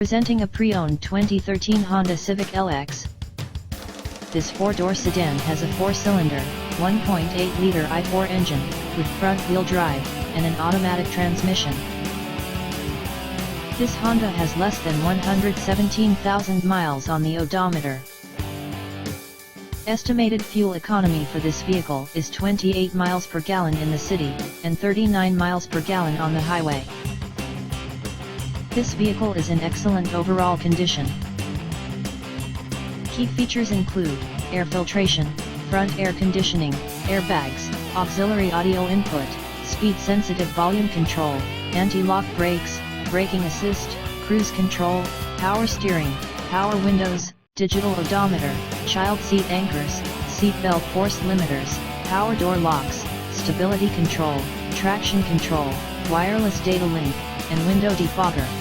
Presenting a pre-owned 2013 Honda Civic LX. This four-door sedan has a four-cylinder, 1.8-liter i4 engine, with front-wheel drive, and an automatic transmission. This Honda has less than 117,000 miles on the odometer. Estimated fuel economy for this vehicle is 28 miles per gallon in the city, and 39 miles per gallon on the highway. This vehicle is in excellent overall condition. Key features include air filtration, front air conditioning, airbags, auxiliary audio input, speed-sensitive volume control, anti-lock brakes, braking assist, cruise control, power steering, power windows, digital odometer, child seat anchors, seat belt force limiters, power door locks, stability control, traction control, wireless data link, and window defogger.